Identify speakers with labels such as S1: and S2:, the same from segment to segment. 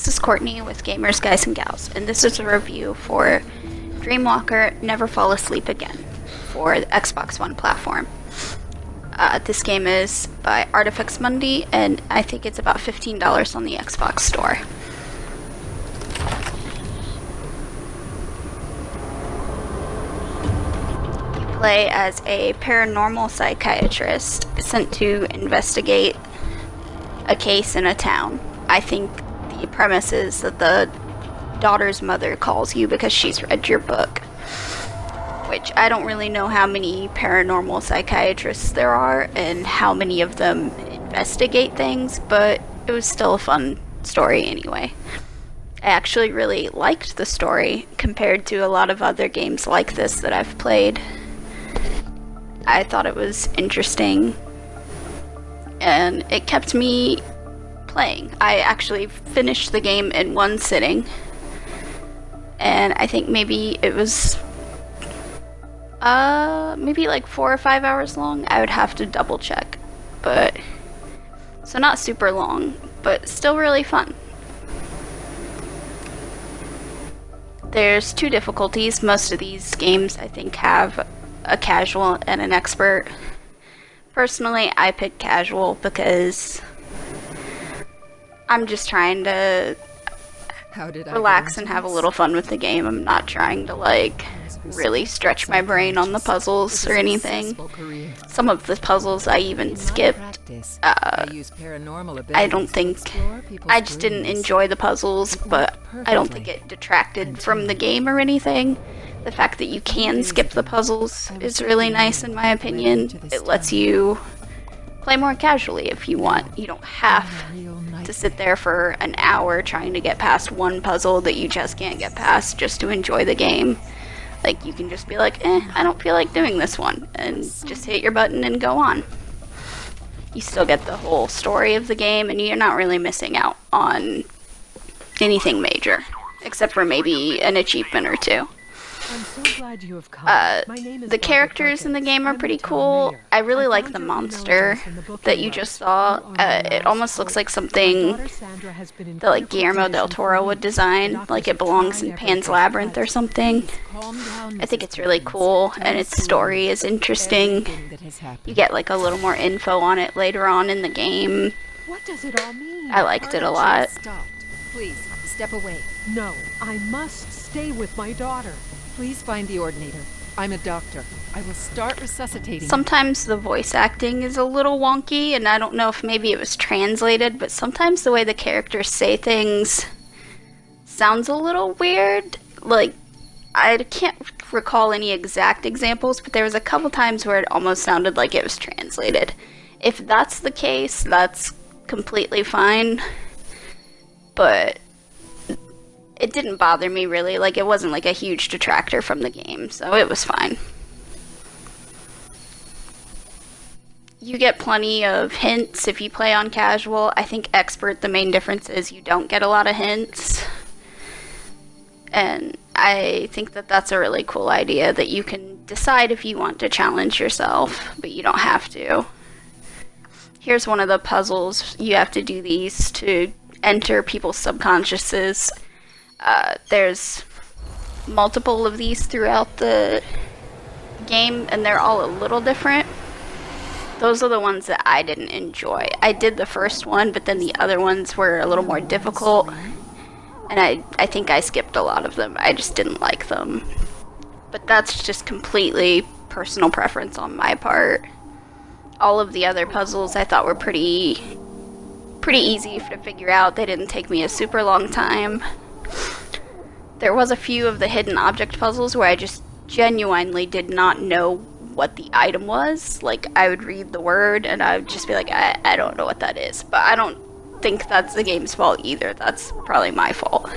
S1: this is Courtney with Gamers, Guys, and Gals, and this is a review for DreamWalker Never Fall Asleep Again for the Xbox One platform. This game is by Artifex Mundi, and I think it's about $15 on the Xbox store. You play as a paranormal psychiatrist sent to investigate a case in a town. I think the premise is that the daughter's mother calls you because she's read your book, which I don't really know how many paranormal psychiatrists there are and how many of them investigate things, but it was still a fun story anyway. I actually really liked the story compared to a lot of other games like this that I've played. I thought it was interesting and it kept me playing. I actually finished the game in one sitting, and I think maybe it was maybe like 4 or 5 hours long. I would have to double check, but so not super long, but still really fun. There's 2 difficulties. Most of these games I think have a casual and an expert. Personally, I picked casual because I'm just trying to relax and have a little fun with the game. I'm not trying to really stretch my brain on the puzzles or anything. Some of the puzzles I even skipped. I just didn't enjoy the puzzles, but I don't think it detracted from the game or anything. The fact that you can skip the puzzles is really nice in my opinion. It lets you play more casually if you want. You don't have to sit there for an hour trying to get past one puzzle that you just can't get past just to enjoy the game. Like, you can just be like, I don't feel like doing this one, and just hit your button and go on. You still get the whole story of the game, and you're not really missing out on anything major, except for maybe an achievement or 2.
S2: I'm so glad you have come.
S1: The characters in the game are pretty cool. I really like the monster that you just saw. It almost looks like something that Guillermo del Toro would design, like it belongs in Pan's Labyrinth or something. I think it's really cool, and its story is interesting. You get a little more info on it later on in the game.
S2: What does it all mean?
S1: I liked it a lot.
S3: Stop. Please, step away.
S2: No, I must stay with my daughter.
S3: Please find the ordinator. I'm a doctor. I will start resuscitating.
S1: Sometimes the voice acting is a little wonky, and I don't know if maybe it was translated, but sometimes the way the characters say things sounds a little weird. I can't recall any exact examples, but there was a couple times where it almost sounded like it was translated. If that's the case, that's completely fine, but it didn't bother me really. It wasn't a huge detractor from the game, so it was fine. You get plenty of hints if you play on casual. I think expert, the main difference is you don't get a lot of hints. And I think that that's a really cool idea, that you can decide if you want to challenge yourself, but you don't have to. Here's one of the puzzles. You have to do these to enter people's subconsciouses. There's multiple of these throughout the game, and they're all a little different. Those are the ones that I didn't enjoy. I did the first one, but then the other ones were a little more difficult, and I think I skipped a lot of them. I just didn't like them. But that's just completely personal preference on my part. All of the other puzzles I thought were pretty easy to figure out. They didn't take me a super long time. There was a few of the hidden object puzzles where I just genuinely did not know what the item was. I would read the word and I would just be like, I don't know what that is. But I don't think that's the game's fault either. That's probably my fault.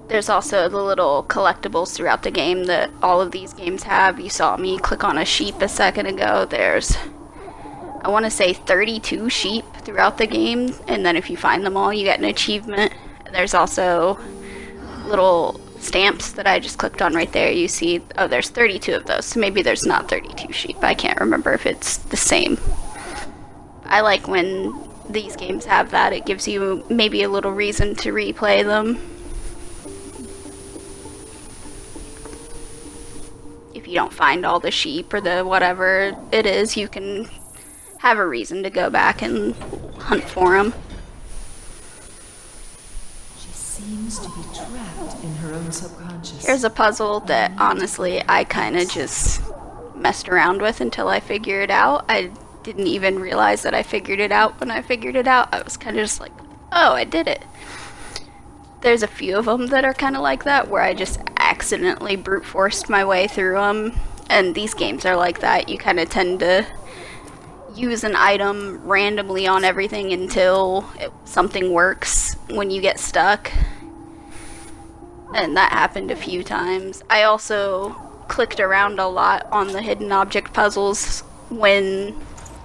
S1: There's also the little collectibles throughout the game that all of these games have. You saw me click on a sheep a second ago. There's, I want to say 32 sheep throughout the game, and then if you find them all, you get an achievement. There's also little stamps that I just clicked on right there. You see, oh, there's 32 of those, so maybe there's not 32 sheep. I can't remember if it's the same. I like when these games have that. It gives you maybe a little reason to replay them. If you don't find all the sheep or the whatever it is, you can have a reason to go back and hunt for them.
S4: She seems to be trapped in her own subconscious.
S1: Here's a puzzle that honestly I kind of just messed around with until I figured it out. I didn't even realize that I figured it out. When I figured it out, I was kind of just like, oh, I did it. There's a few of them that are kind of like that, where I just accidentally brute forced my way through them. And these games are like that. You kind of tend to use an item randomly on everything until something works when you get stuck. And that happened a few times. I also clicked around a lot on the hidden object puzzles when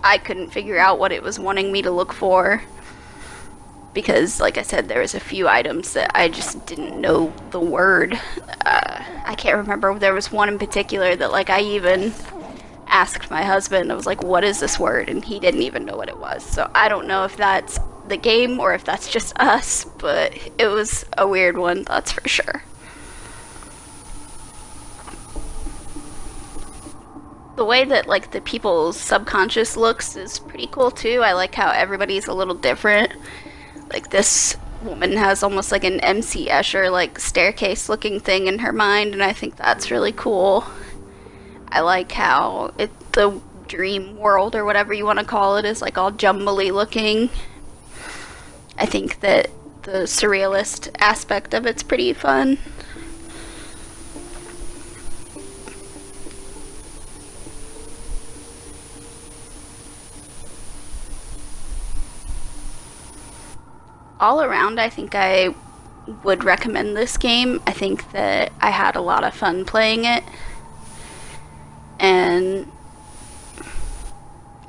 S1: I couldn't figure out what it was wanting me to look for. Because, like I said, there was a few items that I just didn't know the word. I can't remember. There was one in particular that, like, I even asked my husband. I was like, what is this word? And he didn't even know what it was. So I don't know if that's the game or if that's just us, but it was a weird one, that's for sure. The way that, like, the people's subconscious looks is pretty cool, too. I like how everybody's a little different. Like, this woman has almost like an MC Escher, like, staircase looking thing in her mind, and I think that's really cool. I like how the dream world, or whatever you want to call it, is like all jumbly looking. I think that the surrealist aspect of it's pretty fun. All around, I think I would recommend this game. I think that I had a lot of fun playing it. And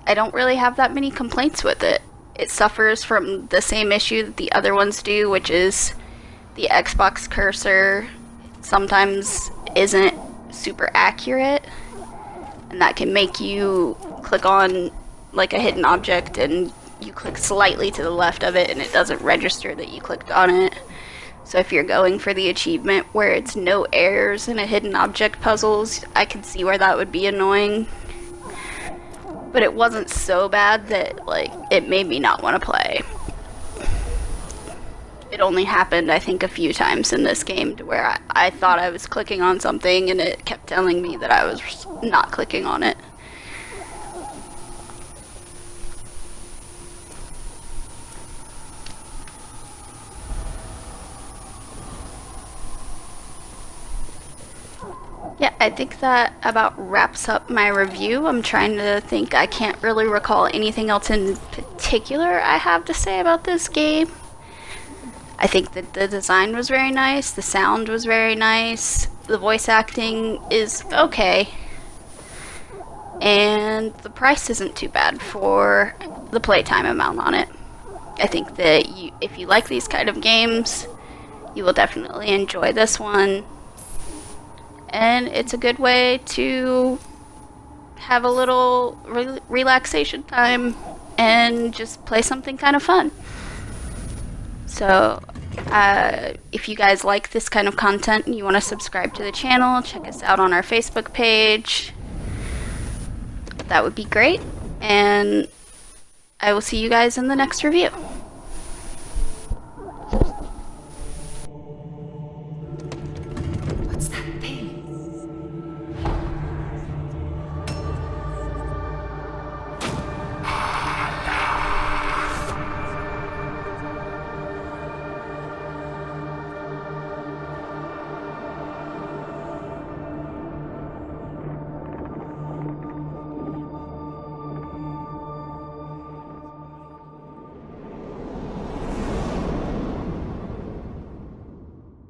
S1: I don't really have that many complaints with it. It suffers from the same issue that the other ones do, which is the Xbox cursor sometimes isn't super accurate. And that can make you click on like a hidden object and you click slightly to the left of it and it doesn't register that you clicked on it. So if you're going for the achievement where it's no errors in a hidden object puzzles, I can see where that would be annoying. But it wasn't so bad that, like, it made me not want to play. It only happened, I think, a few times in this game to where I thought I was clicking on something and it kept telling me that I was not clicking on it. Yeah, I think that about wraps up my review. I'm trying to think. I can't really recall anything else in particular I have to say about this game. I think that the design was very nice, the sound was very nice, the voice acting is okay, and the price isn't too bad for the playtime amount on it. I think that if you like these kind of games, you will definitely enjoy this one. And it's a good way to have a little relaxation time and just play something kind of fun. So, if you guys like this kind of content and you want to subscribe to the channel, check us out on our Facebook page. That would be great. And I will see you guys in the next review.
S4: What's that thing?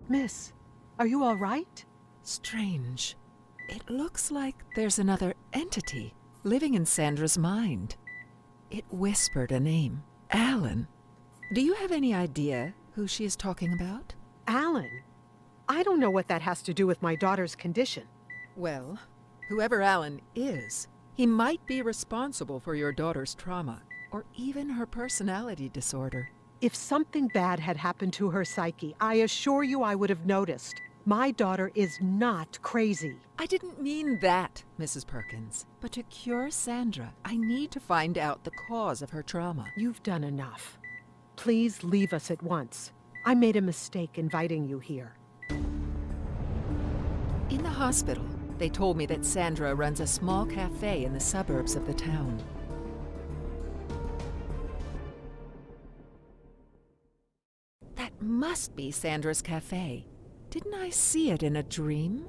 S2: Miss, are you all right?
S3: Strange. It looks like there's another entity living in Sandra's mind. It whispered a name, Alan. Do you have any idea who she is talking about?
S2: Alan? I don't know what that has to do with my daughter's condition.
S3: Well, whoever Alan is, he might be responsible for your daughter's trauma. or even her personality disorder.
S2: If something bad had happened to her psyche, I assure you I would have noticed. My daughter is not crazy.
S3: I didn't mean that, Mrs. Perkins. But to cure Sandra, I need to find out the cause of her trauma.
S2: You've done enough. Please leave us at once. I made a mistake inviting you here.
S3: In the hospital, they told me that Sandra runs a small cafe in the suburbs of the town. That must be Sandra's cafe. Didn't I see it in a dream?